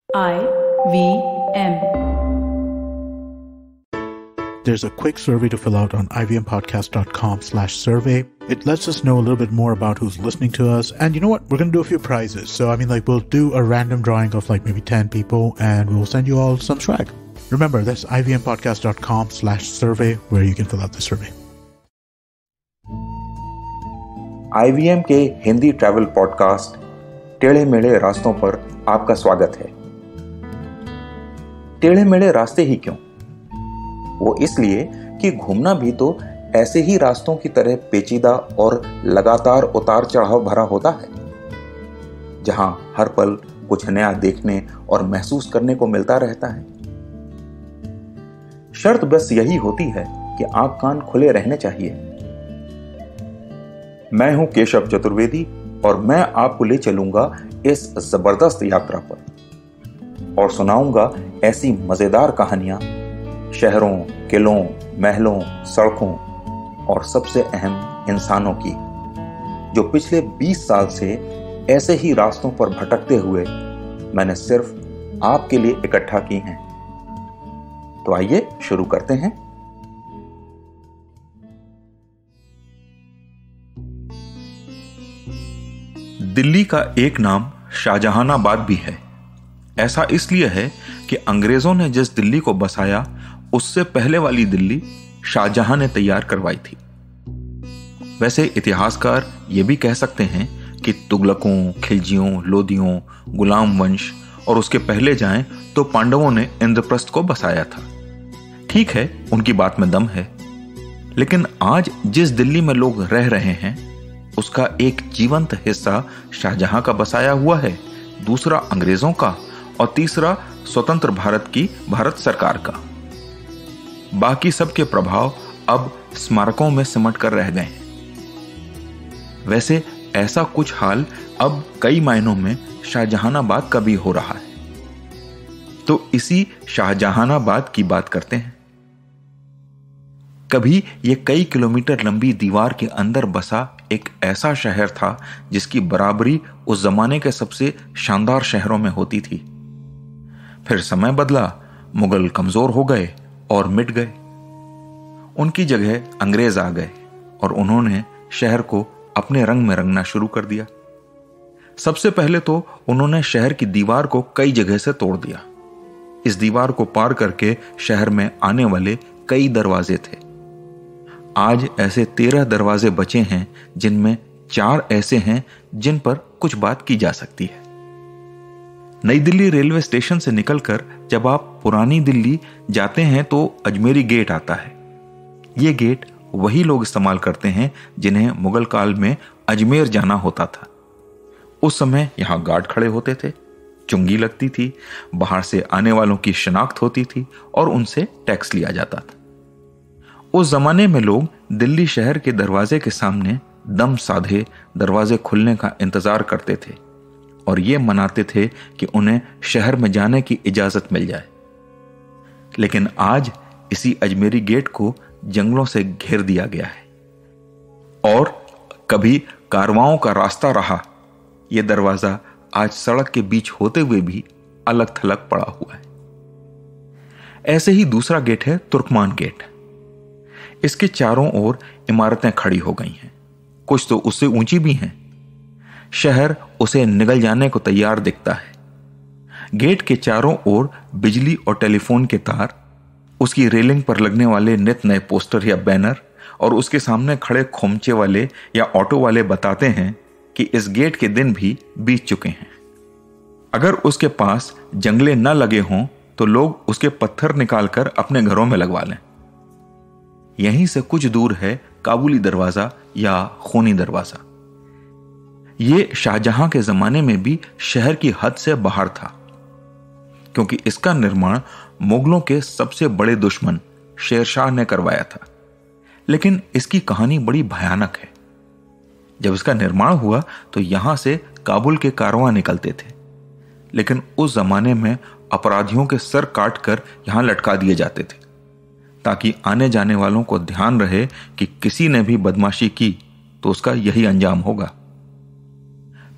IVM. There's a quick survey to fill out on ivmpodcast.com/survey. It lets us know a little bit more about who's listening to us. And you know what? We're going to do a few prizes. So, we'll do a random drawing of maybe 10 people and we'll send you all some swag. Remember, that's ivmpodcast.com/survey where you can fill out the survey. IVM के Hindi travel podcast टेढ़े मेढ़े रास्तों पर आपका स्वागत है। टेढ़े मेढ़े रास्ते ही क्यों? वो इसलिए कि घूमना भी तो ऐसे ही रास्तों की तरह पेचीदा और लगातार उतार चढ़ाव भरा होता है, जहां हर पल कुछ नया देखने और महसूस करने को मिलता रहता है। शर्त बस यही होती है कि आंख कान खुले रहने चाहिए। मैं हूं केशव चतुर्वेदी और मैं आपको ले चलूंगा इस जबरदस्त यात्रा पर और सुनाऊंगा ऐसी मजेदार कहानियां शहरों, किलों, महलों, सड़कों और सबसे अहम इंसानों की, जो पिछले 20 साल से ऐसे ही रास्तों पर भटकते हुए मैंने सिर्फ आपके लिए इकट्ठा की हैं। तो आइए शुरू करते हैं। दिल्ली का एक नाम शाहजहानाबाद भी है। ऐसा इसलिए है कि अंग्रेजों ने जिस दिल्ली को बसाया उससे पहले वाली दिल्ली शाहजहां ने तैयार करवाई थी। वैसे इतिहासकार ये भी कह सकते हैं कि तुगलकों, खिलजियों, लोदियों, गुलाम वंश और उसके पहले जाएं तो पांडवों ने इंद्रप्रस्थ को बसाया था। ठीक है, उनकी बात में दम है, लेकिन आज जिस दिल्ली में लोग रह रहे हैं उसका एक जीवंत हिस्सा शाहजहां का बसाया हुआ है, दूसरा अंग्रेजों का और तीसरा स्वतंत्र भारत की भारत सरकार का। बाकी सबके प्रभाव अब स्मारकों में सिमट कर रह गए हैं। वैसे ऐसा कुछ हाल अब कई मायनों में शाहजहानाबाद का भी हो रहा है। तो इसी शाहजहानाबाद की बात करते हैं। कभी ये कई किलोमीटर लंबी दीवार के अंदर बसा एक ऐसा शहर था जिसकी बराबरी उस जमाने के सबसे शानदार शहरों में होती थी। फिर समय बदला, मुगल कमजोर हो गए और मिट गए। उनकी जगह अंग्रेज आ गए और उन्होंने शहर को अपने रंग में रंगना शुरू कर दिया। सबसे पहले तो उन्होंने शहर की दीवार को कई जगह से तोड़ दिया। इस दीवार को पार करके शहर में आने वाले कई दरवाजे थे। आज ऐसे 13 दरवाजे बचे हैं, जिनमें 4 ऐसे हैं जिन पर कुछ बात की जा सकती है। नई दिल्ली रेलवे स्टेशन से निकलकर जब आप पुरानी दिल्ली जाते हैं तो अजमेरी गेट आता है। यह गेट वही लोग इस्तेमाल करते हैं जिन्हें मुगल काल में अजमेर जाना होता था। उस समय यहां गार्ड खड़े होते थे, चुंगी लगती थी, बाहर से आने वालों की शिनाख्त होती थी और उनसे टैक्स लिया जाता था। उस जमाने में लोग दिल्ली शहर के दरवाजे के सामने दम साधे दरवाजे खुलने का इंतजार करते थे और ये मनाते थे कि उन्हें शहर में जाने की इजाजत मिल जाए। लेकिन आज इसी अजमेरी गेट को जंगलों से घेर दिया गया है और कभी कारवाओं का रास्ता रहा यह दरवाजा आज सड़क के बीच होते हुए भी अलग थलग पड़ा हुआ है। ऐसे ही दूसरा गेट है तुर्कमान गेट। इसके चारों ओर इमारतें खड़ी हो गई हैं, कुछ तो उससे ऊंची भी हैं। शहर उसे निगल जाने को तैयार दिखता है। गेट के चारों ओर बिजली और टेलीफोन के तार, उसकी रेलिंग पर लगने वाले नित नए पोस्टर या बैनर और उसके सामने खड़े खोमचे वाले या ऑटो वाले बताते हैं कि इस गेट के दिन भी बीत चुके हैं। अगर उसके पास जंगले न लगे हों तो लोग उसके पत्थर निकालकर अपने घरों में लगवा लें। यहीं से कुछ दूर है काबुली दरवाजा या खूनी दरवाजा। यह शाहजहां के जमाने में भी शहर की हद से बाहर था, क्योंकि इसका निर्माण मुगलों के सबसे बड़े दुश्मन शेरशाह ने करवाया था। लेकिन इसकी कहानी बड़ी भयानक है। जब इसका निर्माण हुआ तो यहां से काबुल के कारवां निकलते थे, लेकिन उस जमाने में अपराधियों के सर काटकर यहां लटका दिए जाते थे, ताकि आने जाने वालों को ध्यान रहे कि किसी ने भी बदमाशी की तो उसका यही अंजाम होगा।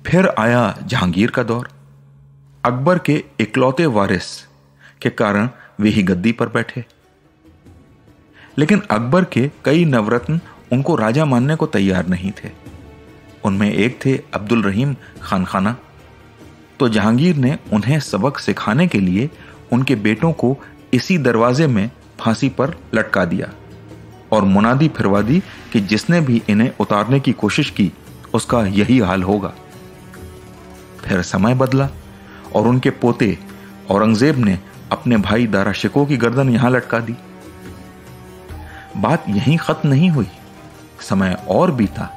फिर आया जहांगीर का दौर। अकबर के इकलौते वारिस के कारण वे ही गद्दी पर बैठे। लेकिन अकबर के कई नवरत्न उनको राजा मानने को तैयार नहीं थे। उनमें एक थे अब्दुल रहीम खान खाना। तो जहांगीर ने उन्हें सबक सिखाने के लिए उनके बेटों को इसी दरवाजे में फांसी पर लटका दिया और मुनादी फिरवा दी कि जिसने भी इन्हें उतारने की कोशिश की उसका यही हाल होगा। फिर समय बदला और उनके पोते औरंगजेब ने अपने भाई दारा शिकोह की गर्दन यहां लटका दी। बात यहीं खत्म नहीं हुई। समय और बीता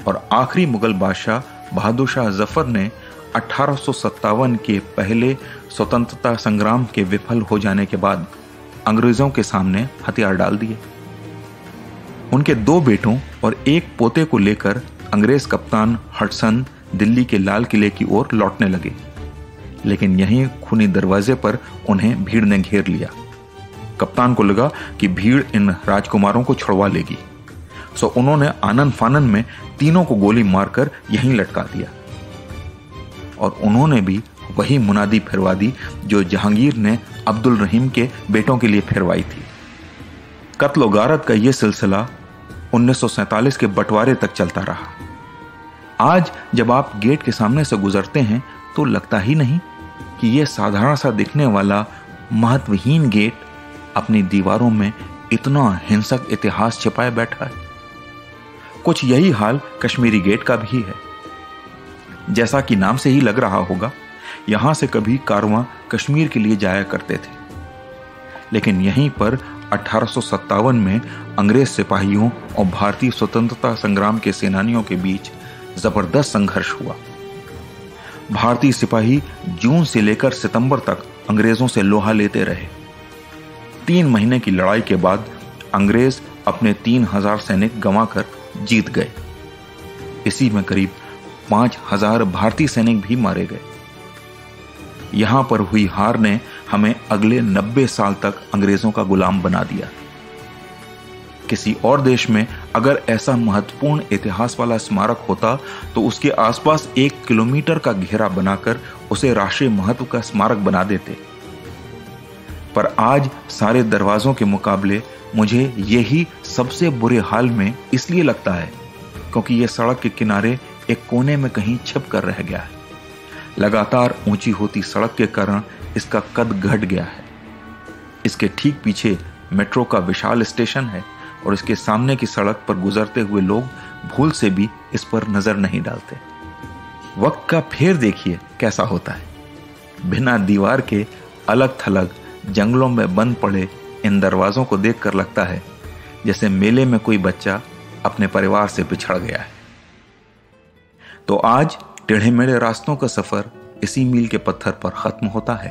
और आखिरी मुगल बादशाह बहादुर शाह जफर ने 1857 के पहले स्वतंत्रता संग्राम के विफल हो जाने के बाद अंग्रेजों के सामने हथियार डाल दिए। उनके 2 बेटों और 1 पोते को लेकर अंग्रेज कप्तान हडसन दिल्ली के लाल किले की ओर लौटने लगे। लेकिन यहीं खूनी दरवाजे पर उन्हें भीड़ ने घेर लिया। कप्तान को लगा कि भीड़ इन राजकुमारों को छुड़वा लेगी, सो उन्होंने आनन फानन में तीनों को गोली मारकर यहीं लटका दिया। और उन्होंने भी वही मुनादी फिरवा दी जो जहांगीर ने अब्दुल रहीम के बेटों के लिए फिरवाई थी। कत्ल गारत का यह सिलसिला 1947 के बंटवारे तक चलता रहा। आज जब आप गेट के सामने से गुजरते हैं तो लगता ही नहीं कि यह साधारण सा दिखने वाला महत्वहीन गेट अपनी दीवारों में इतना हिंसक इतिहास छिपाए बैठा है। कुछ यही हाल कश्मीरी गेट का भी है। जैसा कि नाम से ही लग रहा होगा, यहां से कभी कारवां कश्मीर के लिए जाया करते थे। लेकिन यहीं पर 1857 में अंग्रेज सिपाहियों और भारतीय स्वतंत्रता संग्राम के सेनानियों के बीच जबरदस्त संघर्ष हुआ। भारतीय सिपाही जून से लेकर सितंबर तक अंग्रेजों से लोहा लेते रहे। 3 महीने की लड़ाई के बाद अंग्रेज अपने 3000 सैनिक गंवाकर जीत गए। इसी में करीब 5000 भारतीय सैनिक भी मारे गए। यहां पर हुई हार ने हमें अगले 90 साल तक अंग्रेजों का गुलाम बना दिया। किसी और देश में अगर ऐसा महत्वपूर्ण इतिहास वाला स्मारक होता तो उसके आसपास 1 किलोमीटर का घेरा बनाकर उसे राष्ट्रीय महत्व का स्मारक बना देते। पर आज सारे दरवाजों के मुकाबले मुझे यही सबसे बुरे हाल में इसलिए लगता है क्योंकि यह सड़क के किनारे एक कोने में कहीं छिप कर रह गया है। लगातार ऊंची होती सड़क के कारण इसका कद घट गया है। इसके ठीक पीछे मेट्रो का विशाल स्टेशन है और इसके सामने की सड़क पर गुजरते हुए लोग भूल से भी इस पर नजर नहीं डालते। वक्त का फेर देखिए कैसा होता है। बिना दीवार के अलग थलग जंगलों में बंद पड़े इन दरवाजों को देखकर लगता है जैसे मेले में कोई बच्चा अपने परिवार से बिछड़ गया है। तो आज टेढ़े मेढ़े रास्तों का सफर इसी मील के पत्थर पर खत्म होता है।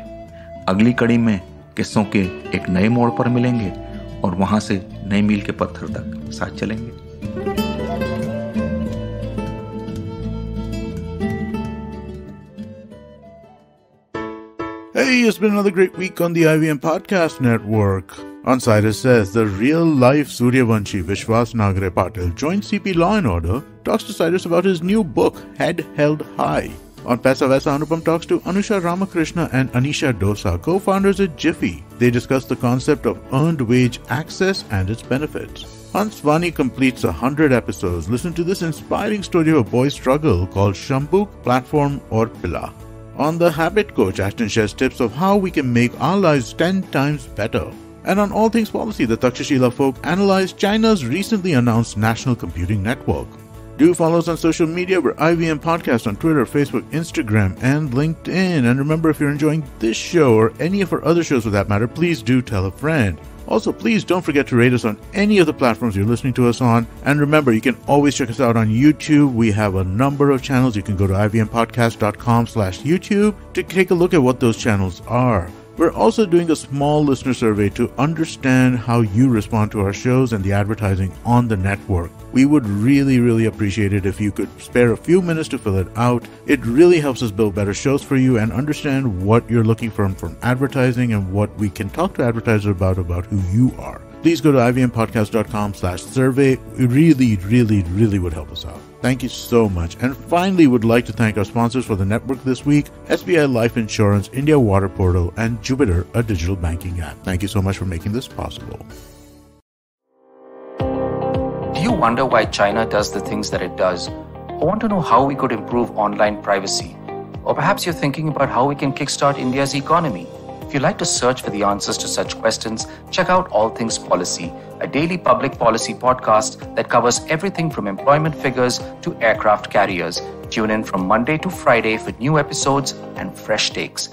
अगली कड़ी में किस्सों के एक नए मोड़ पर मिलेंगे और वहां से नए मील के पत्थर तक साथ चलेंगे। Hey, it's been another great week on the IVM Podcast Network. On Cyrus Says, the real-life Suryavanshi Vishwas Nagare Patil joins CP Law & Order, talks to Cyrus about his new book, Head Held High. On Paisa Vaisa, Anupam talks to Anusha Ramakrishna and Anisha Dosa, co-founders at Jiffy. They discuss the concept of earned wage access and its benefits. Hans Vani completes 100 episodes. Listen to this inspiring story of a boy's struggle called Shambuk, Platform or Pilla. On The Habit Coach, Ashton shares tips of how we can make our lives 10 times better. And on All Things Policy, the Takshashila folk analyze China's recently announced National Computing Network. Do follow us on social media. We're IVM Podcast on Twitter, Facebook, Instagram, and LinkedIn. And remember, if you're enjoying this show or any of our other shows for that matter, please do tell a friend. Also, please don't forget to rate us on any of the platforms you're listening to us on. And remember, you can always check us out on YouTube. We have a number of channels. You can go to ivmpodcast.com/YouTube to take a look at what those channels are. We're also doing a small listener survey to understand how you respond to our shows and the advertising on the network. We would really appreciate it if you could spare a few minutes to fill it out. It really helps us build better shows for you and understand what you're looking for from advertising and what we can talk to advertisers about who you are. please go to ivmpodcast.com/survey. It really would help us out. Thank you so much. And finally, would like to thank our sponsors for the network this week, SBI Life Insurance, India Water Portal, and Jupiter, a digital banking app. Thank you so much for making this possible. Do you wonder why China does the things that it does? Or want to know how we could improve online privacy? Or perhaps you're thinking about how we can kickstart India's economy. If you'd like to search for the answers to such questions, check out All Things Policy, a daily public policy podcast that covers everything from employment figures to aircraft carriers. Tune in from Monday to Friday for new episodes and fresh takes.